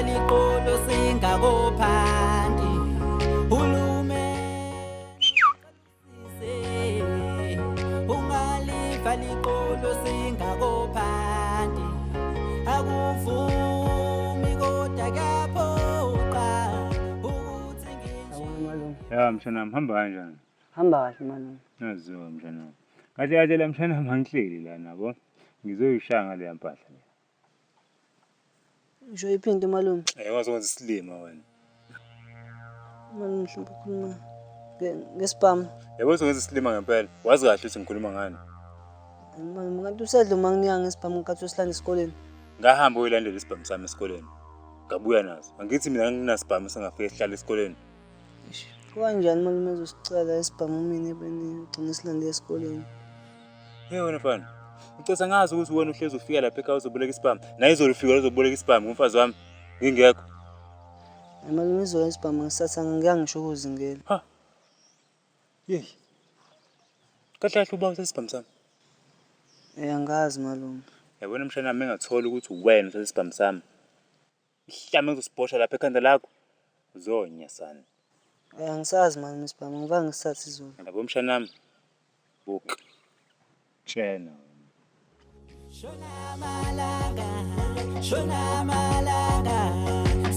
liqolo singakophanti ulume ungalifa liqolo singakophanti akuvumi kodwa kuyaphoqa ukuthi Malume. Ya mshanami hamba kanjani? Hamba kahle malume. Naziwa mshanami. Kahle la mshanami angihleli la nabo. Ngizoyishaya ngale mpahla le. Ngisho iphinde malume. Ngazokwenza isilima wena. Malume mhlawumbe ukhuluma ngespam. Yabo uzokwenza isilima ngempela. Wazi kahle ukuthi ngikhuluma ngani. Malume kanti usedle uma nginika ngespam nkathi usilanda esikoleni. Ngahamba uyilandela isibhamu sami esikoleni. Ngabuya nazo. Angithi mina nginasibhamu singafike sihlala esikoleni. Kanjani malume ezosicela espam mina ebeni ugcina silande esikoleni. Hey wena mfana. Ngicela ngazi ukuthi wena uhlezi ufika lapha ekhaya uzoboleka isibhamu. Naye izolufika uzoboleka isibhamu kumfazi wami. Ngingekho. Malume izoya espam ngisatha ngiyangisho ukuzingela. Ha. Yey. Kahle uba usesibhamu sami. Angazi malume. Yabona mshana nami engathola ukuthi uwena usesibhamu sami. Ihlame ngizosibosha lapha ekhanda lakho. Uzonya sana. Angisazi malume espam ngivanga ngisatha izolo. Yabo mshana nami. Buka. Tshena. shona malanga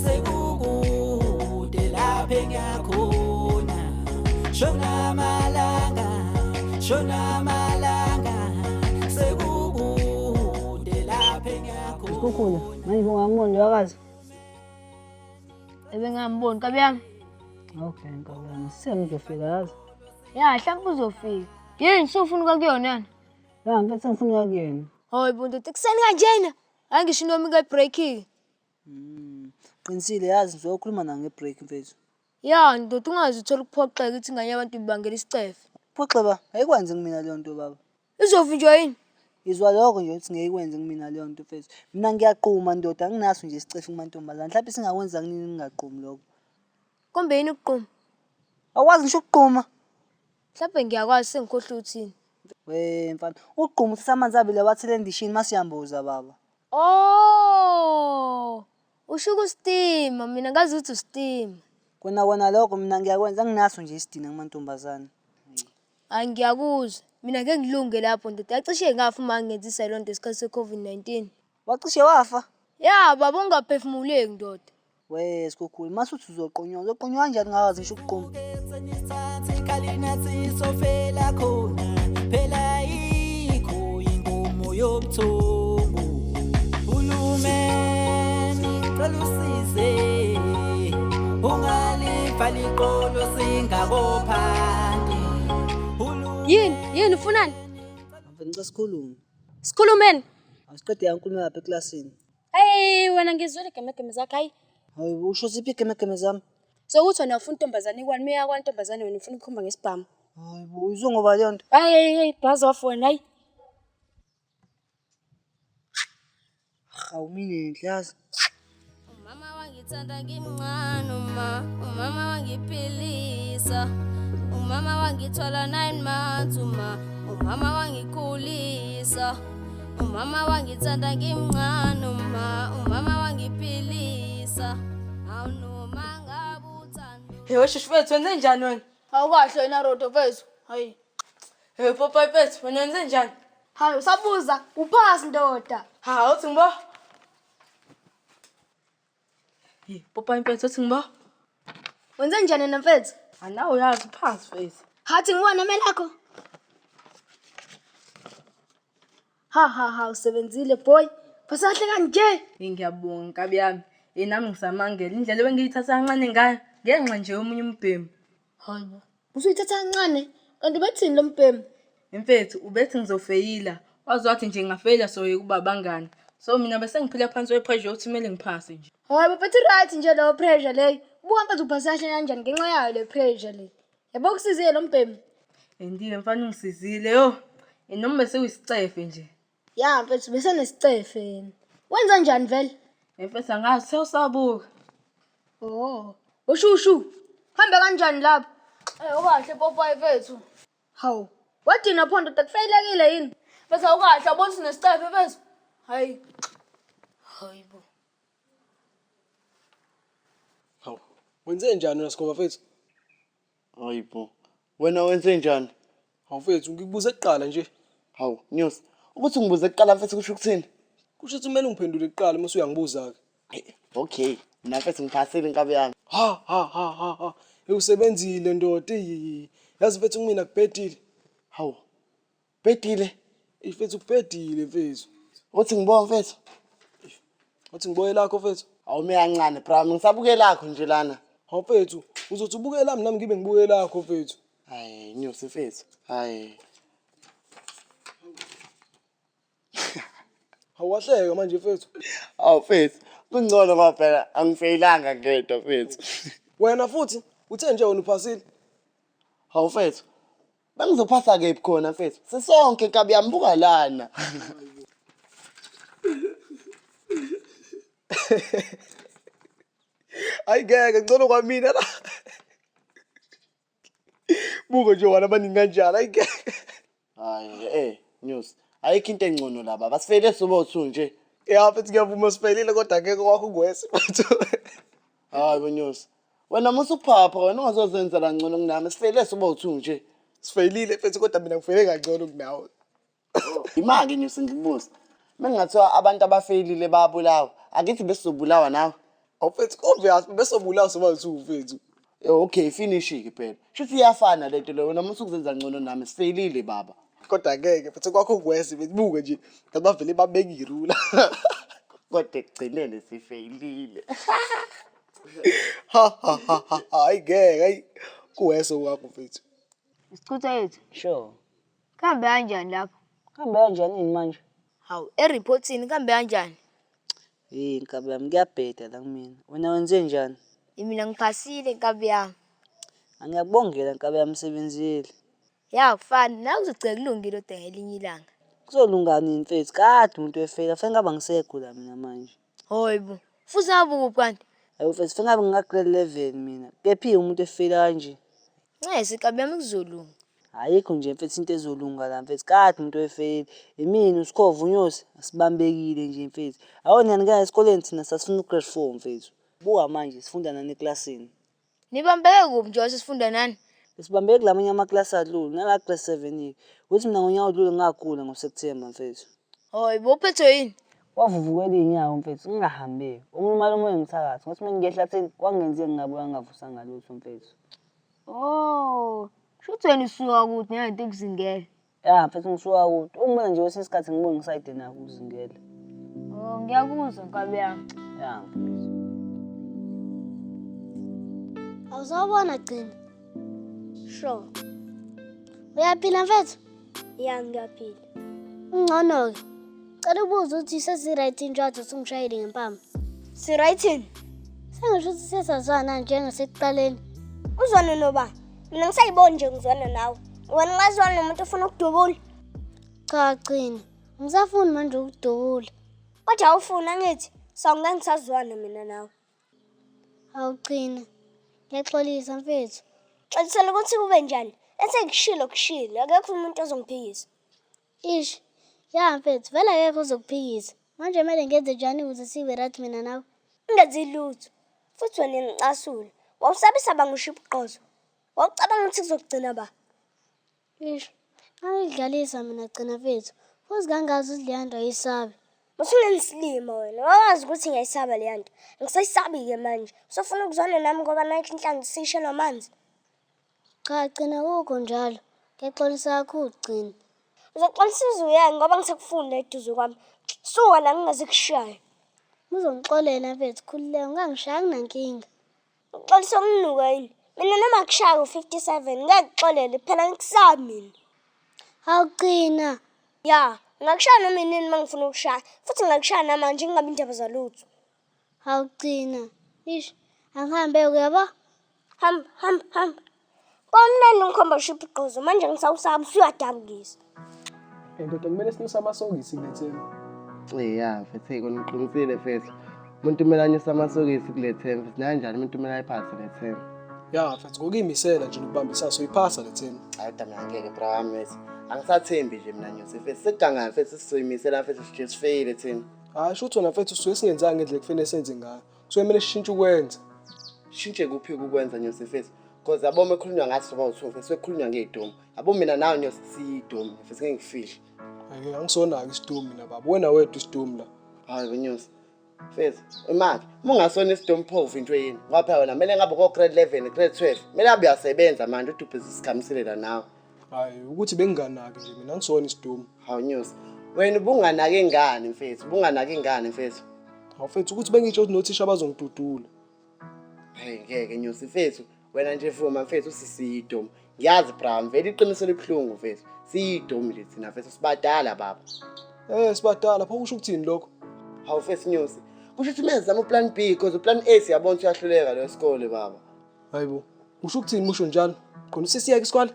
sekukude lapha ngiyakhona shona malanga sekukude lapha ngiyakhona Kukhula, manje ungamboni wakazi. Ebengamboni kabi yami. Okay, nkabani. Sengizofika yazi. Ya, hlambe uzofika. Yini sufuna ukuyona yana? Ya, mfethu ngifuna kuyena. Hayi buntu tekuseni kanjena. Angisho into ke break. Qinisile yazi ngizokhuluma nawe ngebreak mfethu. Ya, ndoda ungazi uthola ukuphoxeka ukuthi nganye abantu ibangela isicefe. Phoxa ba, ayikwenze kumina leyo nto baba. Izovinjwa yini? Izwa lokho nje ukuthi ngeke kumina leyo nto mfethu. Mina ngiyaqhuma ndoda anginaso nje isicefe kumantombazana. Mhlawumbe singakwenza kunini ngingaqhumi lokho. Kombe yini ukuqhuma? Awazi ngisho ukuqhuma. Mhlawumbe ngiyakwazi sengikhohle uthini. Mfana, uqhuma uthatha amanzi abile wathele endishini masiyambuza baba. Oh! Ushuka ustima, mina ngazi ukuthi ustima. Kona lokho mina ngiyakwenza anginaso nje isidina kumantombazana. Angiyakuzwa. Mina ngeke ngilunge lapho ndoda. Yacishe ngafa uma ngenza isilonto esikhathi se-COVID-19. Wacishe wafa? Ya, baba ungaphefumuleki ndoda. Sikukhulu, masuthi uzoqonywa kanjani ngawazi ngisho ukuqhuma. kalina sisofela khona phela ikho inkomo yobuthongo ulumeni cela usize ungalifa liqolo singakophanti Yini ufunani? Ngicela sikhulume. Sikhulumeni. Asiqede yankulumo lapha eklasini. Hey wena ngizwele gemegeme zakho hayi. Hayi usho siphi gemegeme zami? Sokuthi wena ufuna intombazane ikwani meya kwantombazane wena ufuna ukukhomba ngesibhamu. Hayi uzwe ngoba leyo nto. Hey bhaza off wena hayi. Awumini enhlazi. Mama wangithanda ngimncane umama wangiphilisa umama wangithola 9 months umama wangikhulisa umama wangithanda ngimncane umama wangiphilisa awunoma ngabuthando. Hey weshushu wethu wenze njani wena? Awukahle wena Rodo mfethu. Hayi. Hey Popeye mfethu wena wenze njani? Hayi usabuza uphasi ndoda. Ha uthi ngibo? Hey Popeye mfethu uthi ngibo? Wenze njani na mfethu? Anawe uyazi uphasi mfethu. Hathi ngibona melakho. Ha usebenzile boy. Basahle kanje. Ngiyabonga nkabi yami. Nami ngisamangela indlela ebengiyithatha kancane ngayo ngenxa nje omunye umbhemu. Hayi. Usuyithatha kancane. Kanti bethini lo mbhemu? Mfethu ubethi ngizofeyila. Wazi nje ngafeyila so kuba bangani. So mina bese ngiphila phansi kwepressure ukuthi kumele ngiphase nje. Hayi bafethu right nje lo pressure leyo. Buka mfethu uphasashe kanjani ngenxa yayo le pressure le. Yabo kusizile lo mbhemu. Ndiye mfana ungisizile yo. Noma bese uyisicefe nje. Ya mfethu bese nesicefe yena. Wenza njani vele? Mfethu angazi sewusabuka. Oh. Ushushu. Hambe kanjani lapha? Okahle Popeye mfethu. Hawu. Wadina phondo takufeyilekile yini? Bese okahle abonisa nesicefe mfethu. Hayi. Hayibo. Wenze njani wena Sikhova mfethu? Hayibo. Wena wenze njani? Hawu mfethu ngikubuza kuqala nje. Hawu, News. Ukuthi ngibuze kuqala mfethu kusho ukuthini? Kusho ukuthi kumele ungiphendule kuqala mase uyangibuza ke. Okay. Mina mfethu ngiphasile inkabi yami. Ha. Usebenzile ndoda. Yazi mfethu kumina kubhedile. Hawu. Bedile. Mfethu kubhedile mfethu. Uthi ngibona mfethu. Uthi ngiboye lakho mfethu. Hawu miyancane bra, ngisabuke lakho nje lana. Hawu mfethu, uzothi ubuke lami nami ngibe ngibuke lakho mfethu. Hayi, News mfethu. Hayi. Hawahleka manje mfethu. Hawu mfethu, kungcono kwaphela angifeyilanga ngedwa mfethu. Wena futhi uthe nje wena uphasile. Hawu mfethu. Bengizophasa kephi khona mfethu? Sisonke inkabi yami buka lana. Ayingeke ngcono kwamina la. Buko nje wona abaningi kanjalo ayingeke. Hayi, News. Ayikho into engcono laba. Basifele sobo nje. Ya mfethu ngiyavuma sifelile kodwa ngeke kwakho ngwese mfethu. Hayi bo News. Wena musuphapha wena ungazozenza la ngcono kunami. Sifele sobo nje. Sifelile mfethu kodwa mina ngifele kangcono kunawe. Imaki News ngikubuza. Mengathiwa abantu abafeyilile bayabulawa. Akithi besizobulawa nawe. Awufethu obvious bese obulawa soba mfethu. Okay, finish ke phela. Shuthi iyafana lento leyo wena musukuzenza ngcono nami sifeyilile baba. Kodwa ngeke mfethu kwakho ngwese buke nje ngabavele babeka irula. Kodwa ekugcineni sifeyilile. Ayingeke hayi kuwese wakho mfethu. Isichutha yethu. Sure. Kambe kanjani lapho? Kambe kanjani manje? Hawu, ereportini kambe kanjani? Inkabi yami ngiyabheda la kumina. Wena wenze njani? Mina ngiphasile inkabi yami. Angiyakubongela inkabi yami isebenzile. Ya kufana, nawe uzogcina kulungile odwa ngelinye ilanga. Kuzolungani mfethu? Kade umuntu efela, fanele ngaba ngisekho la mina manje. Hoyibo, futhi ngabuku kanti. Hayi mfethu, fanele ngabe ngaka-grade 11 mina. Kephi umuntu efela kanje? Nxesi inkabi yami kuzolunga. Ayikho nje mfethu into ezolunga la mfethu. Kade umuntu efela. Yimina uSikhova unyosi asibambekile nje mfethu. Awona nika esikoleni thina sasifuna ugrade 4 mfethu. Buka manje sifunda nani eklasini. Nibambeke kuphi nje sifunda nani? Sibambeke kulamanye amaklasi adlule, nala grade 7 ukuthi mina ngonyaka odlule ngagula ngoSeptember mfethu. Hoyibo, uphethwe yini? Wavuvukela inyawo mfethu, ngingahambe. Umuntu omoya ngisakathi, ngothi mina ngiyehla theni kwangenzeka ngabuya ngavusanga lutho mfethu. Oh, shuthi wena usuka kuthi ngento ekuzingela. Ya mfethu ngisuka kude. Ungibona nje wesinye isikhathi ngibona ngisayide nako uzingela. Oh, ngiyakuzwa inkabi yami. Ya mfethu. Awuzawubona Gcina. Sure. Uyaphila mfethu? Ya ngiyaphila. Ungcono ke. Cela ubuze ukuthi sesi-right njalo singishayile ngempama. Si-right? Sengisho ukuthi sesazwana njengasekuqaleni. Uzwana noba? Mina ngisayibona nje ngizwana nawe. Wena ngazwana nomuntu ofuna ukudubula? Cha Gcina. Ngisafuni manje ukudubula. Kodwa awufuna ngithi sawungeke ngisazwana mina nawe. Awugcina. Ngiyaxolisa mfethu. Xolisela ukuthi kube njani? Esengishilo kushilo, akekho umuntu ozongiphikisa. Ish. Ya mfethu, vele akekho ozokuphikisa. Manje kumele ngenze njani ukuze sibe right mina nawe? Ungenzi lutho. Futhi wena ngicasule. Wawusabisa ngisho ibuqozo. Wawucabanga ukuthi kuzogcina ba? Ish. Angidlalisa mina Gcina mfethu. Futhi kangazi uDliyanda yisabi. Musulengisilima wena. Wawazi ukuthi ngiyayisaba le nto. Ngisayisabi-ke manje. Usofuna ukuzwana nami ngoba nakho inhlanzi sishe namanzi. Cha Gcina kukho njalo. Ngiyaxolisa kakhulu Gcina. Uzoxolisa uzuyeke ngoba ngisakufunda eduze kwami. Suka la ngingaze kushaye. Uzongixolela mfethu, khululeka ungangishaya kunankinga. Uxolisa umnuka yini? Mina noma kushaya u57 ngeke kuxolele phela ngikusaba mina. Hawu Gcina. Ya, ngakushaya noma inini mangifuna ukushaya. Futhi ngakushaya namanje ngingabi indaba zalutho. Hawu Gcina. Ish, angihambe uyabo? Hamba. Konani ngikhomba shiphiqozo manje ngisawusaba usuyadabukisa. Ndoda kumele sinyuse amasokisi kuletheni. Ya mfethu kona uqinisile mfethu. Umuntu kumele anyuse amasokisi kuletheni mfethu. Kanjani umuntu kumele ayiphathe letheni? Ya mfethu ngokuyimisela nje nokubambisa soyiphasa letheni. Hayi mina ngeke bra wami mfethu. Angisathembi nje mina nyuse mfethu. Sekuganga mfethu sizoyimisela mfethu nje sifeyile thina. Hayi shuthi wena mfethu usuke singenzanga ngendlela kufanele senze ngayo. Kusuke kumele sishintshe ukwenza. sishintshe kuphi ukwenza nyosi mfethu because yabo mekhulunywa ngathi soba u2 mfethu sekhulunywa ngeidomu yabo mina nawe nyosi siyidomu mfethu ngeke ngifishe Hayi angisona-ke isidomu mina baba wena wedwa isidomu la. hayi nyosi mfethu imali ungasona isidomu phofu into yini ngoba phela wena kumele ngabe ko grade 11 grade 12 kumele abe uyasebenza manje udubhezi sikhamisile la nawe Hayi ukuthi benginganaki nje mina angisona isidomu. hawu nyosi wena ubunganake ingane mfethu ubunganake ingane mfethu Awufethu ukuthi bengisho ukuthi nothisha abazongidudula. Hey ngeke nyosi mfethu wena nje vuma mfethu sisiyidomu ngiyazi bra vele iqiniso libhlungu mfethu siyidomu nje thina mfethu sibadala baba Sibadala pho kusho ukuthini lokho? hawu mfethu nyosi kusho ukuthi manje zama uplan B because uplan A siyabona uyahluleka lo sikole baba Hayibo. Kusho ukuthini musho njalo? Khona usisiyeke isikole?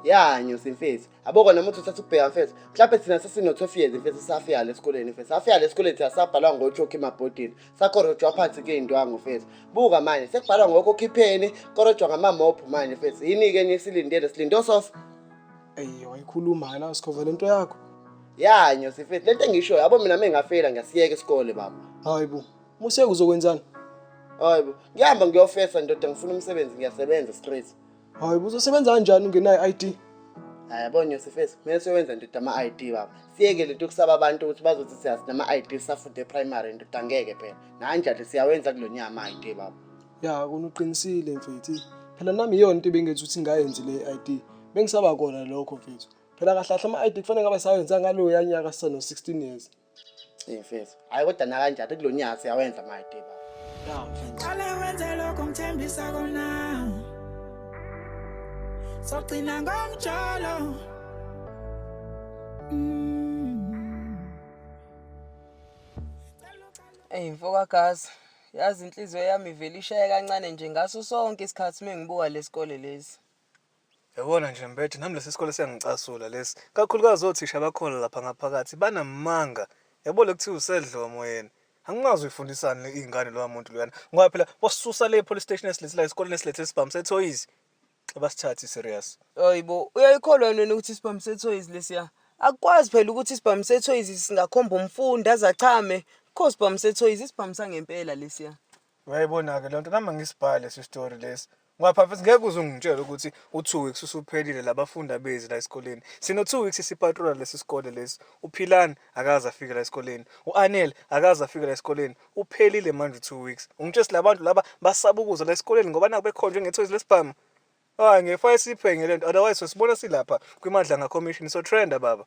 ya nyosi mfethu aboko noma uthi uthatha ukubheka mfethu mhlawumbe thina sesino 12 years mfethu safika le esikoleni mfethu safika le esikoleni sasabhalwa ngojoke emabhodini sakorojwa phansi keindwangu mfethu buka manje sekubhalwa ngokukhipheni korojwa ngamamophu manje mfethu yini ke nisilindele silindo sofa Wayikhuluma hayi la sikhova lento yakho. ya nyosi mfethu lento engisho yabo mina mengafela ngasiyeka isikole baba Hayibo. Museke uzokwenzani? hayibo ngihamba ngiyofesa ndoda ngifuna umsebenzi ngiyasebenza straight Hayibo uzosebenza kanjani ungenayo ID? Yabona Yosifesi, mina sewenza ndoda ama-ID baba. Siyeke lento kusaba abantu ukuthi bazothi siyazi nama-ID safunde primary ndoda ngeke phela. Nanjalo siyawenza kulonyaka ama-ID baba. Ya kona uqinisile mfethu. Phela nami iyona into bengethi ukuthi ngayenzi le ID. Bengisaba kona lokho mfethu. Phela kahlahla ama-ID kufanele ngabe sawenza ngalo yanyaka sisano 16 years. Mfethu. Hayi kodwa na kanjani kulonyaka siyawenza ama-ID baba. Ya mfethu. Qale wenze lokho ngithembisa kona Sogcina ngomjolo Mfoka gazi. Yazi inhliziyo yami ivela ishaya kancane nje ngaso sonke isikhathi mengibuka lesikole lesi. Yabona nje mbethe nami lesi sikole siyangicasula lesi. Kakhulukazi othisha bakhona lapha ngaphakathi banamanga. Yabo lekuthiwa usedlomo yena. Angingazi uyifundisana ingane lo muntu luyana. Ngoba phela wasisusa le police station esilethe la esikoleni esilethe isibhamu sethoyizi. Abasithathi serious. Hayibo, uyayikholwa wena ukuthi isibhamu sethoyizi lesiya? Akwazi phela ukuthi isibhamu sethoyizi singakhomba umfundi azachame. Kho isibhamu sethoyizi isibhamu sangempela lesiya. Uyayibona ke lonto nami ngisibhale lesi story lesi. Ngoba phela ngeke uzungitshela ukuthi u2 weeks usuphelile labafundi abezi la esikoleni. Sino 2 weeks sipatrola lesi sikole lesi. uPhilani akaza afika la esikoleni. uAnel akaza afika la esikoleni. Uphelile manje 2 weeks. Ungitshela labantu laba basabukuza la esikoleni ngoba naku bekhonjwe ngethoyizi lesibhamu. Hayi ngefaya siphe lento otherwise sibona silapha kwiMadlanga commission so trenda baba.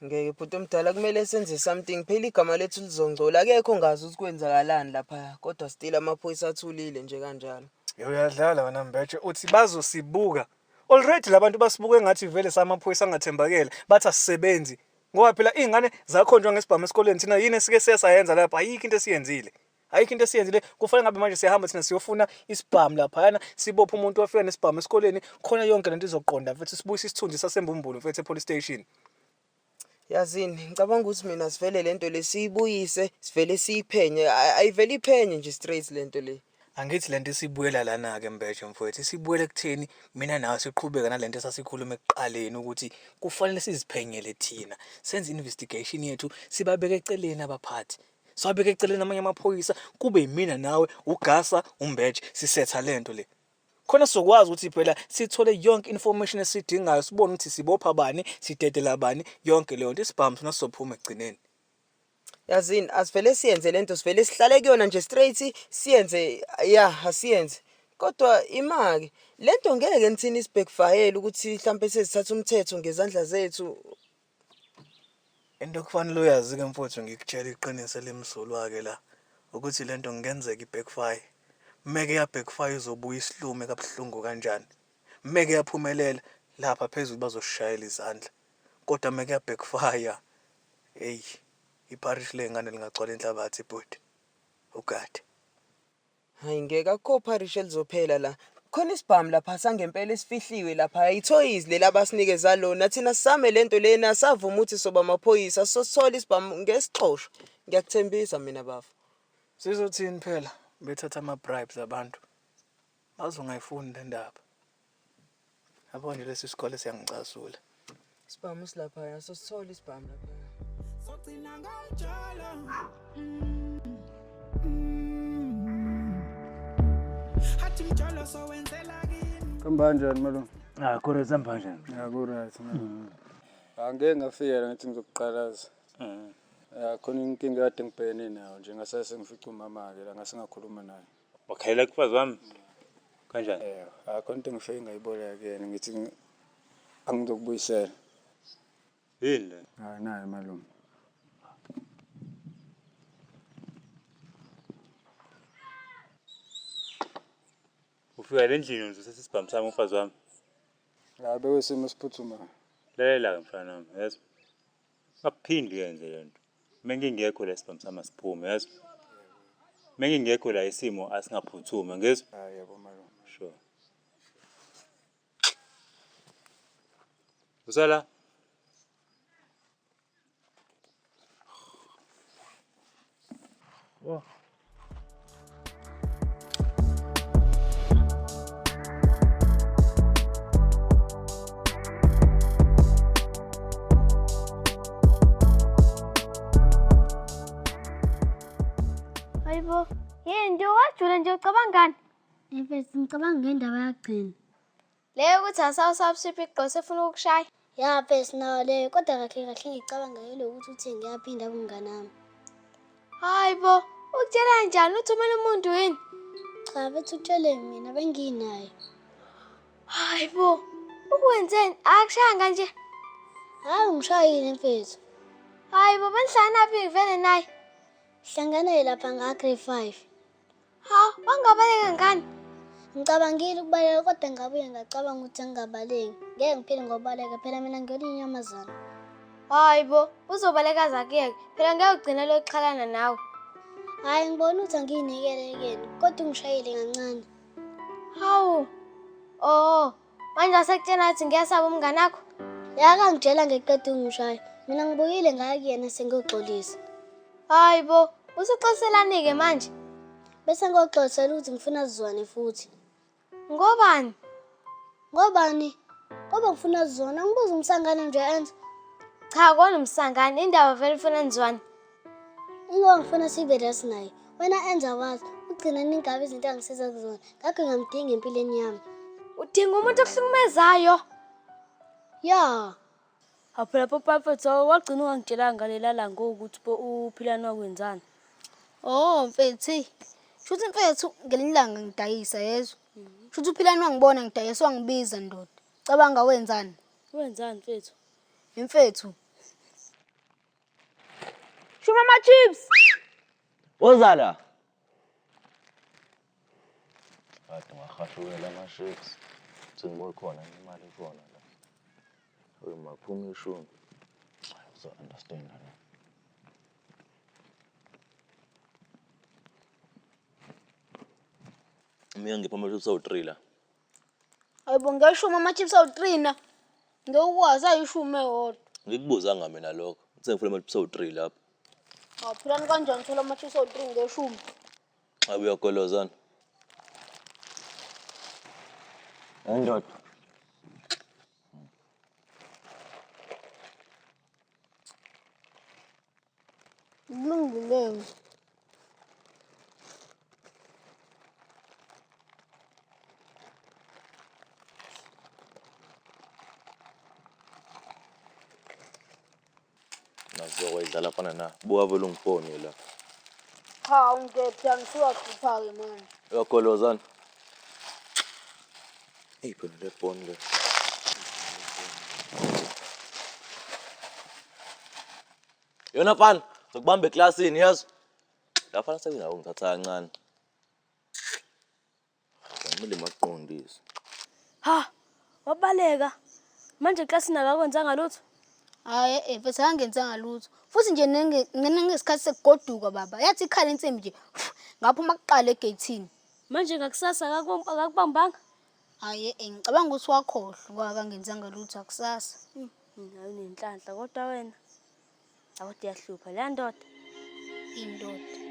Ngeke bhuti omdala kumele senze something phela igama lethu lizongcola akekho ngazi ukuthi kwenzakalani lapha kodwa still amaphoyisa athulile nje kanjalo. Uyadlala wena mbethe uthi bazosibuka. Already labantu basibuke ngathi vele samaphoyisa angathembakele bathi asisebenzi. Ngoba phela izingane zakhonjwa ngesibhamu esikoleni thina yini sike siyayenza lapha ayikho into esiyenzile. Ayikho into esiyenzile kufanele ngabe manje siyahamba thina siyofuna isibhamu lapha yana sibopha umuntu wafika nesibhamu esikoleni khona yonke lento izoqonda mfethu sibuyisa isithunzi sasembumbulu mfethu epolice station. Yazini ngicabanga ukuthi mina sivele lento lesiyibuyise sivele siyiphenye ayivele iphenye nje straight lento le. Angithi lento sibuyela lana ke mbethe mfowethu sibuyele kutheni mina nawe siqhubeka nalento esasikhuluma ekuqaleni ukuthi kufanele siziphenyele thina senze investigation yethu sibabeke eceleni abaphathi sibabeke eceleni amanye amaphoyisa kube yimina nawe uGasa umbethe sisetha lento le khona sokwazi ukuthi phela sithole yonke information esidingayo sibone ukuthi sibopha bani sidedela bani yonke leyo nto isibhamu sona sizophuma egcineni. Yazini asivele siyenze lento sivele sihlale kuyona nje straight siyenze asiyenze kodwa imaki lento ngeke nithini isibhekfayela ukuthi mhlambe sesithatha umthetho ngezandla zethu. Into kufanele uyazi ke mfowethu ngikutshela iqiniso lemsulwa ke la ukuthi lento ngenzeka ibackfire. Meke ya backfire izobuya isihlume kabuhlungu kanjani. Meke yaphumelela lapha phezulu bazoshayela izandla. Kodwa meke ya backfire hey iparish lengane lingagcwala inhlabathi ibhodi. Ugade. Hayi ngeke akho parish elizophela la. Khona isibhamu lapha sangempela esifihliwe lapha ithoyizi lela basinikeza lona thina sisame lento lena savuma ukuthi soba amaphoyisa sosithola isibhamu ngesixoxo. Ngiyakuthembisa mina bafu. Sizothini phela bethatha ama bribes abantu. Bazongayifuni le ndaba. Yabona lesi sikole siyangicasula. Isibhamu silapha sosithola isibhamu lapha. Sogcina ngomjolo Hathi mjolo so wenzela kimi. Kanjani malume? Ah, khona sihamba njani? Ya ku right malume. Angeke ngafika ngathi ngizokuqalaza. Khona inkinga kade ngibhekene nayo nje ngasase ngifica umama ke la ngase ngakhuluma naye. Wakhalela kufazi wami. Kanjani? Khona into ngifike ngayiboleka kuyena ngithi angizokubuyisela. Yini le? Naye malume. Ufika endlini uzosesibhamu sami umfazi wami. Bekwisimo esiphuthumayo. Lalela mfana wami, yazi. Ngaphindi yenze lento. Mengingekho la isibhamu sami asiphume, yazi. Mengingekho la isimo asingaphuthuma, ngezwe? Yebo malume. Sure. Usala? Oh. Hayibo, yini nje wajula nje ucabangani? Mfethu ngicabanga ngendaba yagcina. Leyo ukuthi asawusabusiphi igqose efuna ukushaya. Ya mfethu nayo leyo kodwa kahle ngicabanga ukuthi uthi ngiyaphinda kumnganami. Hayibo, ukutshela njani uthumela umuntu yini? Cha mfethu utshele mina benginaye. Hayibo, ukwenzeni? Akushanga nje. Hayi ngishayile mfethu. Hayibo, benihlangana phi vele naye? Hlangane lapha nga-grade 5. Ha, wangabaleka ngani? Ngicabangile ukubaleka kodwa ngabuye ngacabanga ukuthi angingabaleki. Ngeke ngiphile ngobaleka phela mina ngiyona inyamazana. Hayibo, uzobaleka zakuyeke. Phela ngeke ugcine lokuxhalana nawe. Hayi ngibona ukuthi angiyinikele kuyena kodwa ungishayile kancane. Hawu. Oh, manje asekutshena ukuthi ngiyasaba umngane wakho? Yakangitshela ngeqeda ungishaya. Mina ngibuyile ngaya kuyena sengiyoxolisa. Hayibo, usuxoselani-ke manje? Bese ngoxoxela ukuthi ngifuna sizwane futhi. Ngobani? Ngobani? Ngoba ngifuna sizwane, angibuza umsangane nje enza. Cha, kona umsangane, indaba vele ufuna nizwane. Ingoba ngifuna sibe rasinaye. Wena enza wazi, ugcina ningabe izinto angisiza kuzona. Ngakho ngamdinga empilweni yami. Udinga umuntu okuhlukumezayo? Ya. Aphela papa mfethu wagcina ungangitshela ngalela langa ukuthi uphilana wakwenzani. Oh mfethu. Shuthi mfethu ngelilanga ngidayisa yezwa. Shuthi uphilana wangibona ngidayisa wangibiza ndoda. Cabanga wenzani? Wenzani mfethu? Mfethu. Shuma ama chips. Wozala. Bathi ngahashukela ama chips. Sengibona khona imali khona la. Maphumi ishumi. So understand la. Mina ngiphuma chips awu3 la. Hayibo ngeshuma ama chips awu3 na. Ngekwazi ayishume hodwa. Ngikubuzanga mina lokho. Sengifuna ama chips awu3 lapha. Awuphilani kanjani thola ama chips awu3 ngeshuma? Uyagolozana. Ndoda. Kulungile. Nazokwedlala fana na. Buka vele ungifone la. Cha ungephi ngisuka kuphake manje. Uyagolozana. Hey phela le phone le. Yona mfana, ngikubamba eclassini yazi. La fana sekungawo ngithatha kancane. Kumele maqondise. Ha, wabaleka. Manje eclassini akakwenzanga lutho. Hayi mfethu angenzanga lutho. Futhi nje ngesikhathi sekugoduka baba. Yathi ikhala insimbi nje. Ngaphuma kuqala egate-ini. Manje ngakusasa akakubambanga. Hayi ngicabanga ukuthi wakhohlwa akangenzanga lutho akusasa. Mina unenhlanhla kodwa wena awuthi yahlupha le ndoda. Indoda.